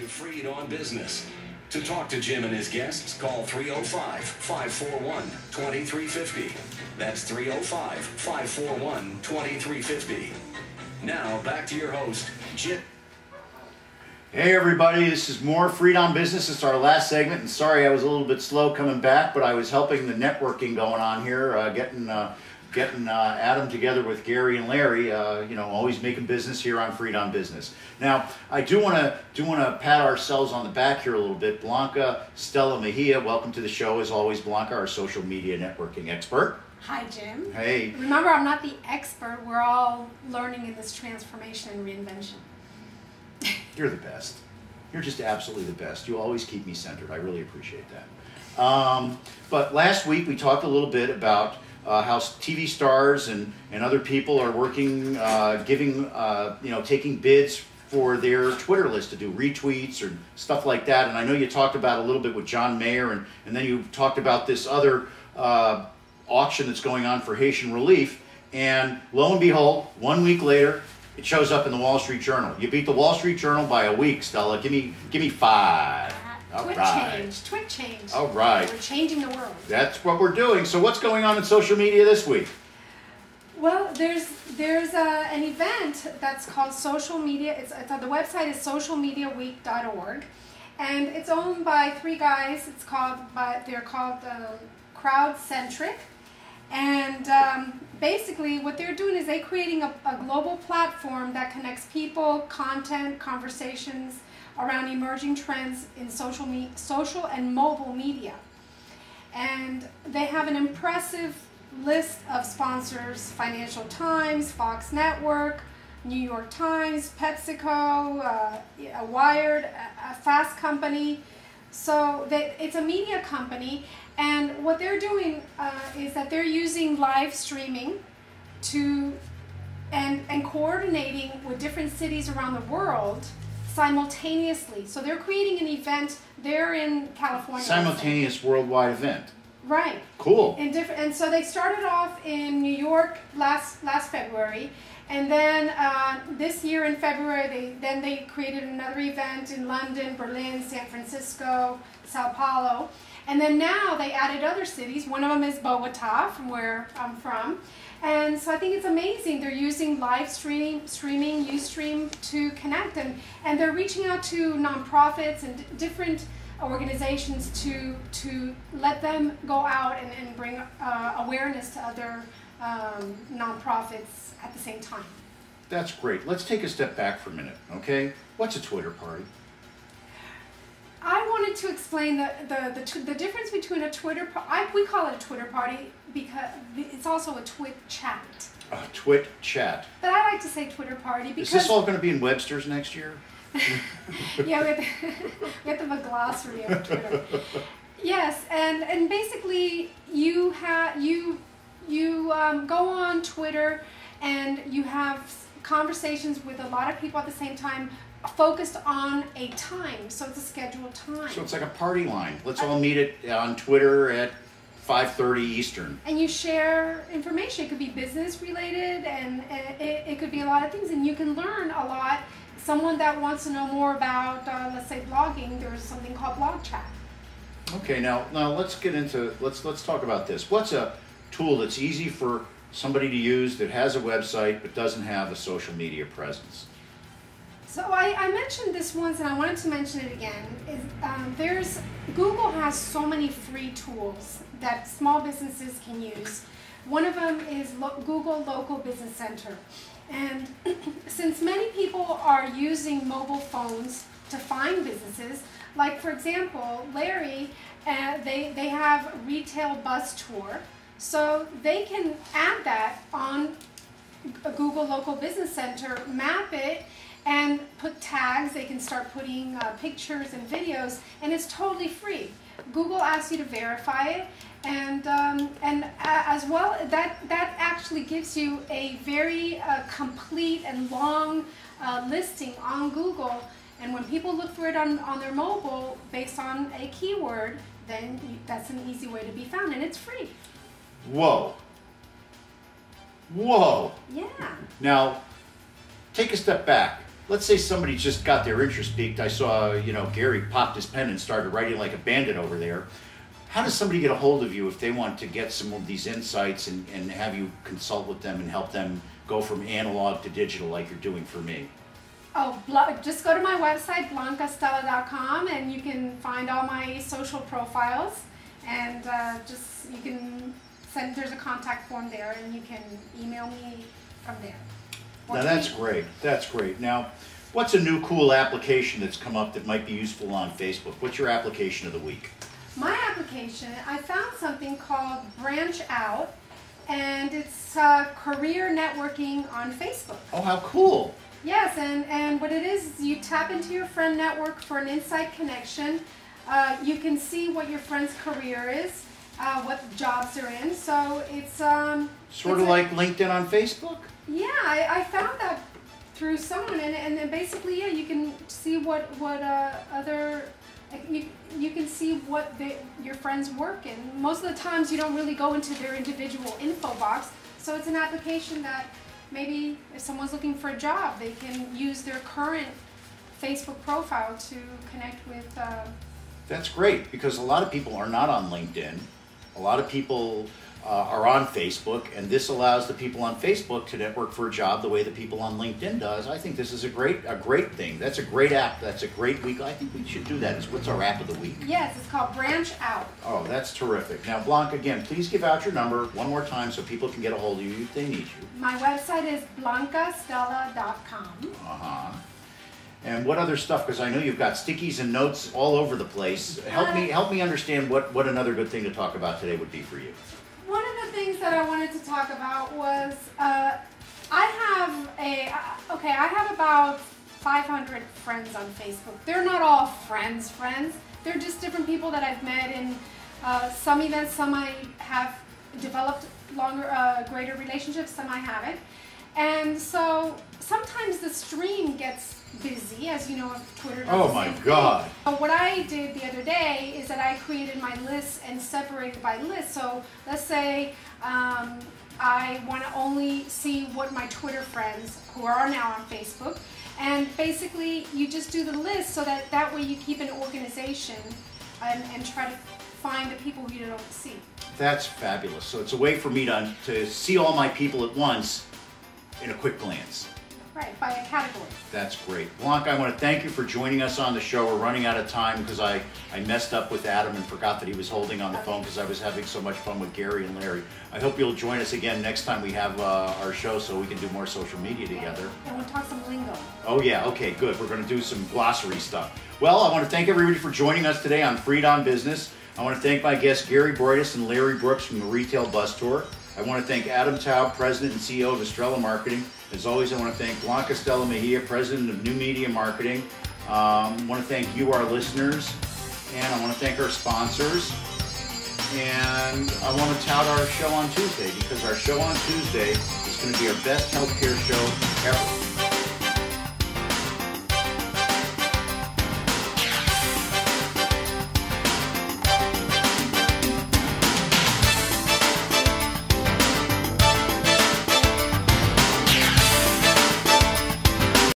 Freed on Business. To talk to Jim and his guests, call 305-541-2350. That's 305-541-2350. Now, back to your host, Jim. Hey everybody, this is more Freed on Business. It's our last segment, and sorry I was a little bit slow coming back, but I was helping the networking going on here, getting Adam together with Gary and Larry, always making business here on Freed on Business. Now, I do want to pat ourselves on the back here a little bit. Blanca Stella Mejia, welcome to the show. As always, Blanca, our social media networking expert. Hi, Jim. Hey. Remember, I'm not the expert. We're all learning in this transformation and reinvention. You're the best. You're just absolutely the best. You always keep me centered. I really appreciate that. But last week we talked a little bit about how TV stars and other people are working, taking bids for their Twitter list to do retweets or stuff like that. And I know you talked about a little bit with John Mayer, and then you talked about this other auction that's going on for Haitian relief. And lo and behold, 1 week later, it shows up in the Wall Street Journal. You beat the Wall Street Journal by a week, Stella. Give me 5. Twit change. All right. We're changing the world. That's what we're doing. So what's going on in social media this week? Well, there's an event that's called Social Media. The website is socialmediaweek.org, and it's owned by 3 guys. They're called Crowdcentric, and basically what they're doing is they're creating a global platform that connects people, content, conversations around emerging trends in social and mobile media. And they have an impressive list of sponsors: Financial Times, Fox Network, New York Times, PepsiCo, Wired, a Fast Company. So it's a media company, and what they're doing is that they're using live streaming and coordinating with different cities around the world simultaneously. So they're creating an event. They're in California. Simultaneous worldwide event. Right. Cool. And so they started off in New York last February, and then this year in February they created another event in London, Berlin, San Francisco, Sao Paulo, and then now they added other cities. One of them is Bogota, from where I'm from. And so I think it's amazing. They're using live streaming, Ustream, to connect, and they're reaching out to nonprofits and different organizations to let them go out and bring awareness to other nonprofits at the same time. That's great. Let's take a step back for a minute, okay? What's a Twitter party? I wanted to explain the difference between a Twitter party. We call it a Twitter party because it's also a twit chat. A twit chat. But I like to say Twitter party because... Is this all going to be in Webster's next year? Yeah, we have to have a glossary of Twitter. Yes, and basically you go on Twitter and you have conversations with a lot of people at the same time, focused on a time, so it's a scheduled time. So it's like a party line. Let's all meet on Twitter at 5:30 Eastern. And you share information. It could be business related, and it could be a lot of things, and you can learn a lot. Someone that wants to know more about, let's say, blogging, there's something called Blog Chat. Okay, now let's get into, let's talk about this. What's a tool that's easy for somebody to use that has a website but doesn't have a social media presence? So I mentioned this once, and I wanted to mention it again. Google has so many free tools that small businesses can use. One of them is Google Local Business Center. And since many people are using mobile phones to find businesses, like for example, Larry, they have a retail bus tour, so they can add that on a Google Local Business Center, map it, and put tags. They can start putting pictures and videos, and it's totally free. Google asks you to verify it, and as well, that actually gives you a very complete and long listing on Google. And when people look for it on their mobile based on a keyword, then that's an easy way to be found, and it's free. Whoa. Whoa. Yeah. Now, take a step back. Let's say somebody just got their interest piqued. I saw, Gary popped his pen and started writing like a bandit over there. How does somebody get a hold of you if they want to get some of these insights and have you consult with them and help them go from analog to digital like you're doing for me? Oh, just go to my website, blancastella.com, and you can find all my social profiles. And you can send, there's a contact form there, and you can email me from there. Now that's great. That's great. Now, what's a new cool application that's come up that might be useful on Facebook? What's your application of the week? My application, I found something called Branch Out, and it's career networking on Facebook. Oh, how cool. Yes, and what it is you tap into your friend network for an inside connection. You can see what your friend's career is, what jobs they're in. So it's sort of like LinkedIn on Facebook? Yeah, I found that through someone, and then basically, yeah, you can see what other you can see what your friends work in. Most of the times, you don't really go into their individual info box. So it's an application that maybe if someone's looking for a job, they can use their current Facebook profile to connect with. That's great, because a lot of people are not on LinkedIn. A lot of people are on Facebook, and this allows the people on Facebook to network for a job the way the people on LinkedIn does. I think this is a great thing. That's a great app. That's a great week. I think we should do that. What's our app of the week? Yes, it's called Branch Out. Oh, that's terrific. Now, Blanca, again, please give out your number one more time so people can get a hold of you if they need you. My website is blancastella.com. Uh-huh. And what other stuff? Because I know you've got stickies and notes all over the place. Help me understand what another good thing to talk about today would be for you. One of the things that I wanted to talk about was I have about 500 friends on Facebook. They're not all friends. They're just different people that I've met in some events. Some I have developed greater relationships. Some I haven't. And so sometimes the stream gets busy, as you know, Twitter does. Oh my God. But what I did the other day is that I created my lists and separated by list. So let's say I want to only see what my Twitter friends who are now on Facebook, and basically you just do the list so that way you keep an organization and try to find the people who you don't see. That's fabulous. So it's a way for me to see all my people at once in a quick glance. Right, by a category. That's great. Blanca, I want to thank you for joining us on the show. We're running out of time because I messed up with Adam and forgot that he was holding on the phone because I was having so much fun with Gary and Larry. I hope you'll join us again next time we have our show so we can do more social media together. And we'll talk some lingo. Oh yeah, okay, good. We're going to do some glossary stuff. Well, I want to thank everybody for joining us today on Freed on Business. I want to thank my guests Gary Broidus and Larry Brooks from the Retail Bus Tour. I want to thank Adam Taub, President and CEO of Estrella Marketing. As always, I want to thank Blanca Stella Mejia, President of New Media Marketing. I want to thank you, our listeners, and I want to thank our sponsors. And I want to tout our show on Tuesday, because our show on Tuesday is going to be our best healthcare show ever.